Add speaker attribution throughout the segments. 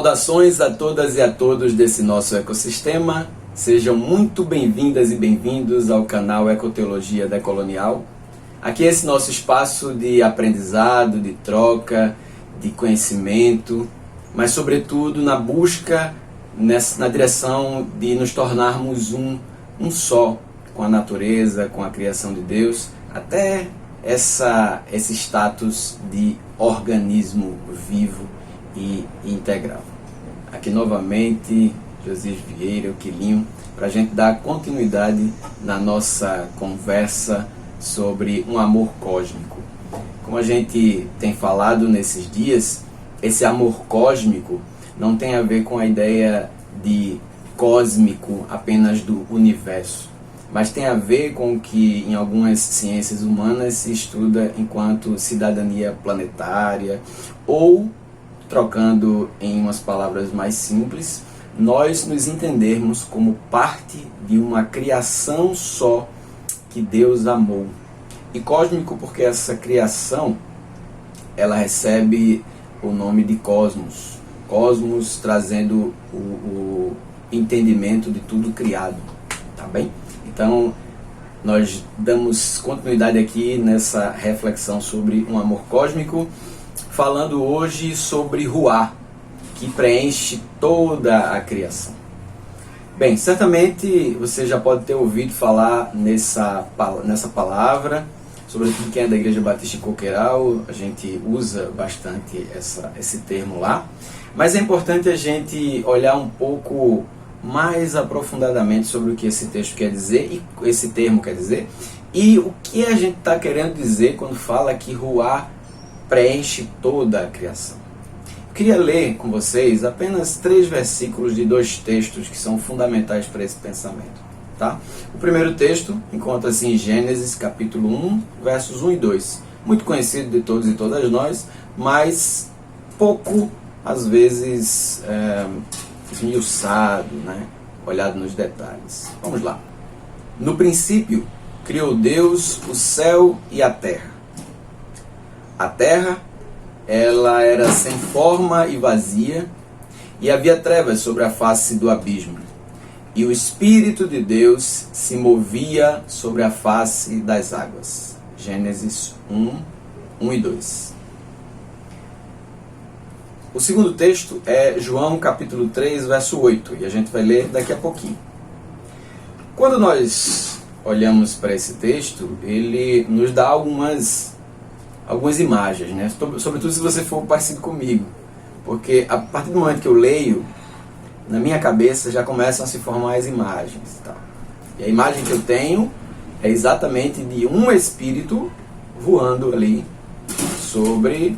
Speaker 1: Saudações a todas e a todos desse nosso ecossistema. Sejam muito bem-vindas e bem-vindos ao canal Ecoteologia Decolonial. Aqui é esse nosso espaço de aprendizado, de troca, de conhecimento, mas sobretudo na busca, na direção de nos tornarmos um só com a natureza, com a criação de Deus, até esse status de organismo vivo e integral. Aqui novamente, José Vieira, o Quilinho, para a gente dar continuidade na nossa conversa sobre um amor cósmico. Como a gente tem falado nesses dias, esse amor cósmico não tem a ver com a ideia de cósmico apenas do universo, mas tem a ver com o que em algumas ciências humanas se estuda enquanto cidadania planetária, ou, trocando em umas palavras mais simples, nós nos entendermos como parte de uma criação só que Deus amou. E cósmico porque essa criação, ela recebe o nome de cosmos. Cosmos trazendo o entendimento de tudo criado, tá bem? Então, nós damos continuidade aqui nessa reflexão sobre um amor cósmico, falando hoje sobre Ruá, que preenche toda a criação. Bem, certamente você já pode ter ouvido falar nessa palavra, sobretudo quem é da Igreja Batista em Coqueiral, a gente usa bastante esse termo lá, mas é importante a gente olhar um pouco mais aprofundadamente sobre o que esse texto quer dizer, e esse termo quer dizer, e o que a gente está querendo dizer quando fala que Ruá preenche toda a criação. Eu queria ler com vocês apenas 3 versículos de 2 textos que são fundamentais para esse pensamento. Tá? O primeiro texto encontra-se em Gênesis capítulo 1, versos 1 e 2. Muito conhecido de todos e todas nós, mas pouco, às vezes, esmiuçado, né? Olhado nos detalhes. Vamos lá. No princípio, criou Deus o céu e a terra. A terra, ela era sem forma e vazia, e havia trevas sobre a face do abismo. E o Espírito de Deus se movia sobre a face das águas. Gênesis 1, 1 e 2. O segundo texto é João capítulo 3, verso 8, e a gente vai ler daqui a pouquinho. Quando nós olhamos para esse texto, ele nos dá algumas imagens, né? Sobretudo se você for parecido comigo, porque a partir do momento que eu leio, na minha cabeça já começam a se formar as imagens, tá? E a imagem que eu tenho é exatamente de um espírito voando ali sobre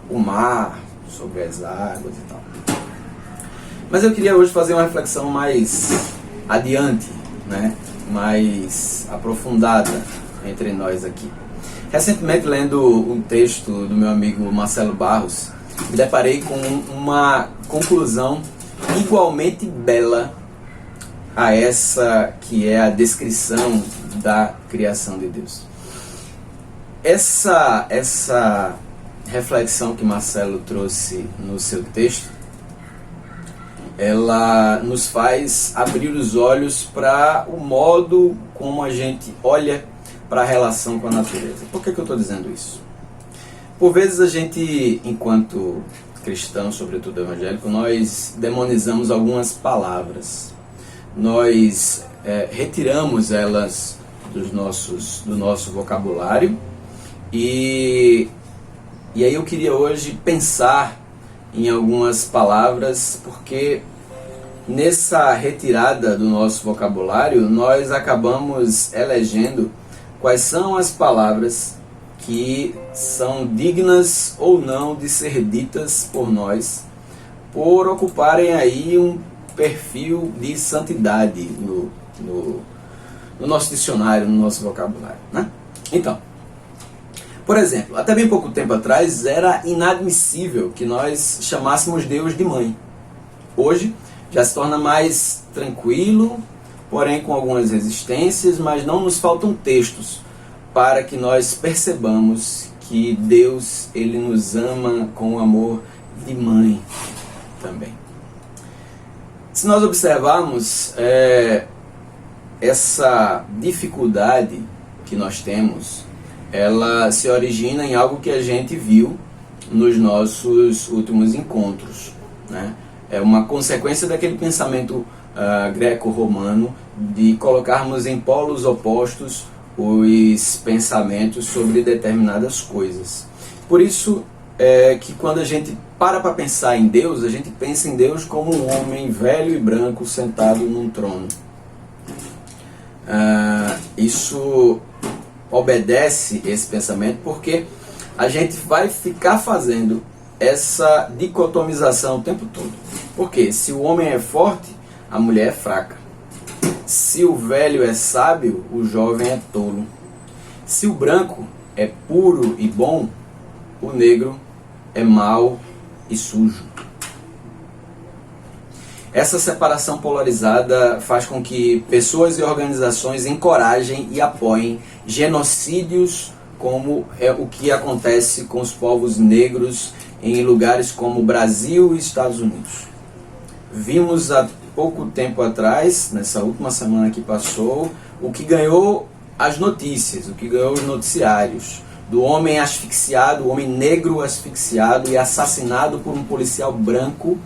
Speaker 1: o mar, sobre as águas e tal. Mas eu queria hoje fazer uma reflexão mais adiante, né? Mais aprofundada entre nós aqui. Recentemente, lendo um texto do meu amigo Marcelo Barros, me deparei com uma conclusão igualmente bela a essa que é a descrição da criação de Deus. Essa reflexão que Marcelo trouxe no seu texto, ela nos faz abrir os olhos para o modo como a gente olha para a relação com a natureza. Por que eu estou dizendo isso? Por vezes a gente, enquanto cristão, sobretudo evangélico, nós demonizamos algumas palavras. Nós retiramos elas do nosso vocabulário e aí eu queria hoje pensar em algumas palavras, porque nessa retirada do nosso vocabulário nós acabamos elegendo quais são as palavras que são dignas ou não de ser ditas por nós, por ocuparem aí um perfil de santidade no nosso dicionário, no nosso vocabulário, né? Então, por exemplo, até bem pouco tempo atrás era inadmissível que nós chamássemos Deus de mãe. Hoje já se torna mais tranquilo, porém com algumas resistências, mas não nos faltam textos para que nós percebamos que Deus, ele nos ama com o amor de mãe. também. Se nós observarmos essa dificuldade que nós temos, ela se origina em algo que a gente viu nos nossos últimos encontros, né? É uma consequência daquele pensamento greco-romano de colocarmos em polos opostos os pensamentos sobre determinadas coisas. Por isso que quando a gente para pensar em Deus, a gente pensa em Deus como um homem velho e branco sentado num trono. Isso obedece esse pensamento porque a gente vai ficar fazendo essa dicotomização o tempo todo. Porque se o homem é forte, a mulher é fraca. Se o velho é sábio, o jovem é tolo. Se o branco é puro e bom, o negro é mau e sujo. Essa separação polarizada faz com que pessoas e organizações encorajem e apoiem genocídios, como é o que acontece com os povos negros em lugares como Brasil e Estados Unidos. Vimos há pouco tempo atrás, nessa última semana que passou, o que ganhou as notícias, o que ganhou os noticiários, do homem asfixiado, o homem negro asfixiado e assassinado por um policial branco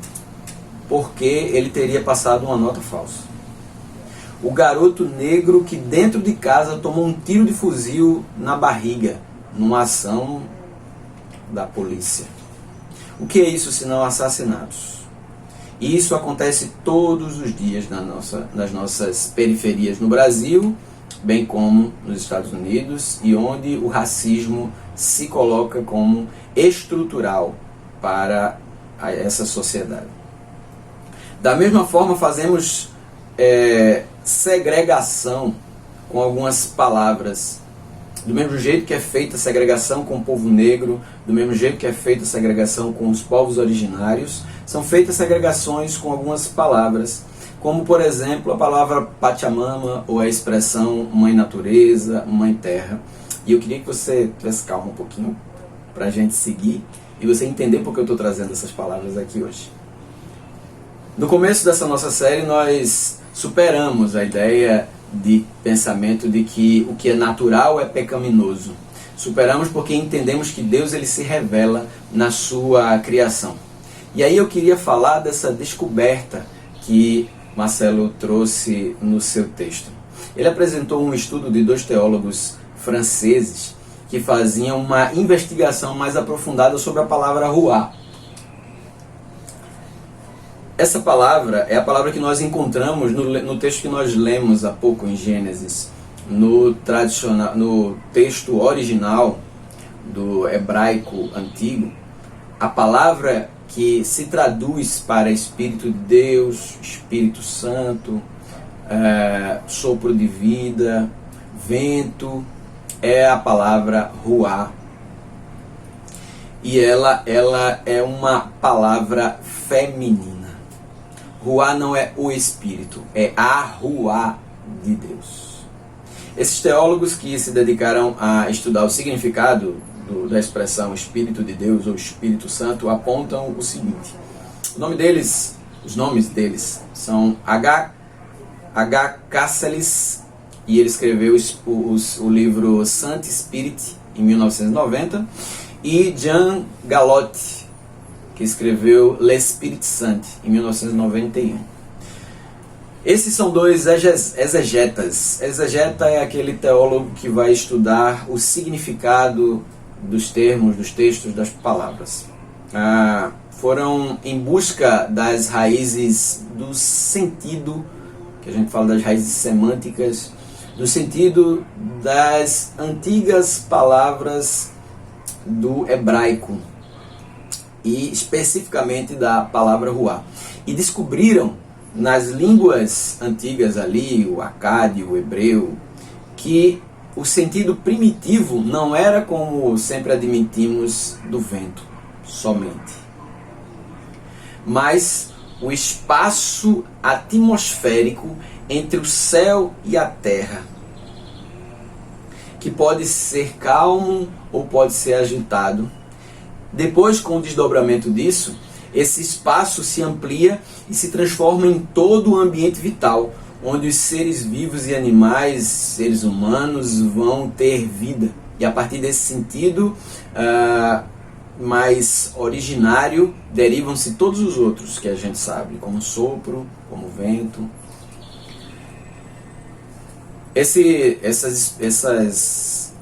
Speaker 1: porque ele teria passado uma nota falsa. O garoto negro que dentro de casa tomou um tiro de fuzil na barriga, numa ação da polícia. O que é isso senão assassinatos? E isso acontece todos os dias nas nossas periferias no Brasil, bem como nos Estados Unidos, e onde o racismo se coloca como estrutural para essa sociedade. Da mesma forma, fazemos segregação com algumas palavras. Do mesmo jeito que é feita a segregação com o povo negro, do mesmo jeito que é feita a segregação com os povos originários, são feitas segregações com algumas palavras, como, por exemplo, a palavra Pachamama ou a expressão Mãe Natureza, Mãe Terra. E eu queria que você tivesse calma um pouquinho para a gente seguir e você entender por que eu estou trazendo essas palavras aqui hoje. No começo dessa nossa série, nós superamos a ideia de pensamento de que o que é natural é pecaminoso. Superamos porque entendemos que Deus ele se revela na sua criação. E aí eu queria falar dessa descoberta que Marcelo trouxe no seu texto. Ele apresentou um estudo de 2 teólogos franceses que faziam uma investigação mais aprofundada sobre a palavra ruá. Essa palavra é a palavra que nós encontramos no texto que nós lemos há pouco em Gênesis, no texto original do hebraico antigo. A palavra que se traduz para Espírito de Deus, Espírito Santo, sopro de vida, vento, é a palavra ruá. E ela é uma palavra feminina. Ruá não é o Espírito, é a ruá de Deus. Esses teólogos que se dedicaram a estudar o significado da expressão Espírito de Deus ou Espírito Santo apontam o seguinte: os nomes deles são H. Caceres, e ele escreveu o livro Saint Spirit em 1990, e Jean Galot, que escreveu L'Esprit Saint em 1991. Esses são dois exegetas. Exegeta é aquele teólogo que vai estudar o significado dos termos, dos textos, das palavras. Foram em busca das raízes do sentido, que a gente fala das raízes semânticas, do sentido das antigas palavras do hebraico, e especificamente da palavra ruá. E descobriram nas línguas antigas ali, o acádio, o hebreu, que o sentido primitivo não era como sempre admitimos do vento, somente. Mas o espaço atmosférico entre o céu e a terra, que pode ser calmo ou pode ser agitado. Depois, com o desdobramento disso, esse espaço se amplia e se transforma em todo o ambiente vital, onde os seres vivos e animais, seres humanos, vão ter vida. E a partir desse sentido mais originário, derivam-se todos os outros que a gente sabe, como sopro, como vento. Essas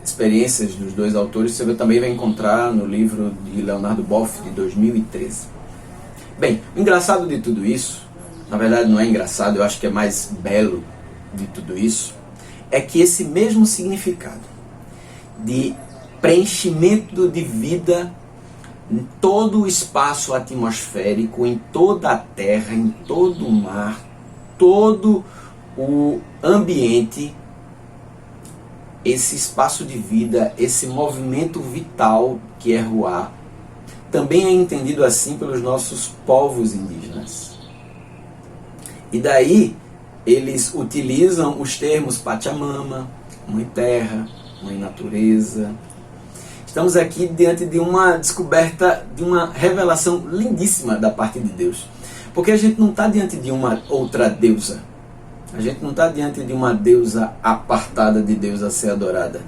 Speaker 1: experiências dos dois autores você também vai encontrar no livro de Leonardo Boff, de 2013. Bem, o engraçado de tudo isso, na verdade não é engraçado, eu acho que é mais belo de tudo isso, é que esse mesmo significado de preenchimento de vida em todo o espaço atmosférico, em toda a terra, em todo o mar, todo o ambiente, esse espaço de vida, esse movimento vital que é Ruá, também é entendido assim pelos nossos povos indígenas. E daí eles utilizam os termos Pachamama, Mãe Terra, Mãe Natureza. Estamos aqui diante de uma descoberta, de uma revelação lindíssima da parte de Deus. Porque a gente não está diante de uma outra deusa. A gente não está diante de uma deusa apartada de Deus a ser adorada.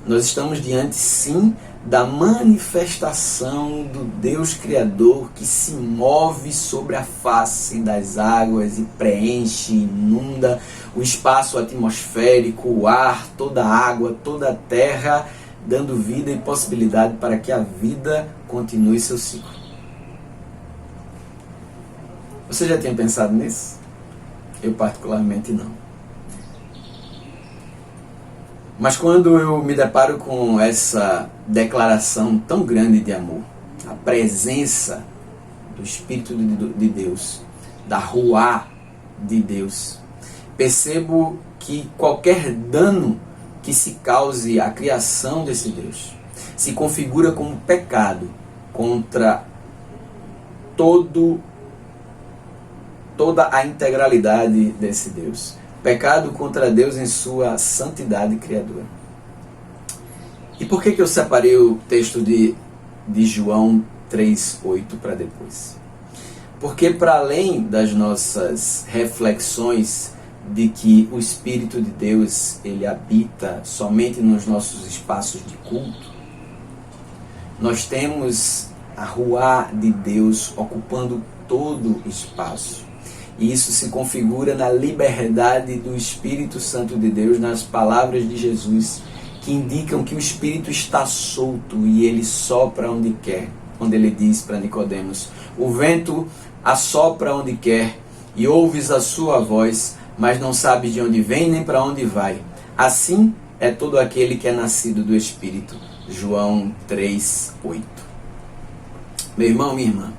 Speaker 1: Nós estamos diante, sim, da manifestação do Deus Criador que se move sobre a face das águas e preenche, inunda o espaço atmosférico, o ar, toda a água, toda a terra, dando vida e possibilidade para que a vida continue seu ciclo. Você já tinha pensado nisso? Eu particularmente não. Mas quando eu me deparo com essa declaração tão grande de amor, a presença do Espírito de Deus, da Ruá de Deus, percebo que qualquer dano que se cause à criação desse Deus se configura como pecado contra toda a integralidade desse Deus. Pecado contra Deus em sua santidade criadora. E por que eu separei o texto de João 3:8 para depois? Porque para além das nossas reflexões de que o Espírito de Deus ele habita somente nos nossos espaços de culto, nós temos a Ruá de Deus ocupando todo o espaço. E isso se configura na liberdade do Espírito Santo de Deus, nas palavras de Jesus, que indicam que o Espírito está solto e ele sopra onde quer. Quando ele diz para Nicodemos: o vento assopra onde quer e ouves a sua voz, mas não sabes de onde vem nem para onde vai. Assim é todo aquele que é nascido do Espírito. João 3:8. Meu irmão, minha irmã,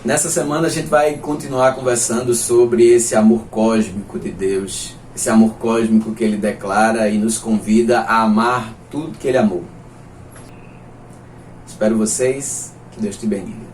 Speaker 1: nessa semana a gente vai continuar conversando sobre esse amor cósmico de Deus, esse amor cósmico que ele declara e nos convida a amar tudo que ele amou. Espero vocês, que Deus te bendiga.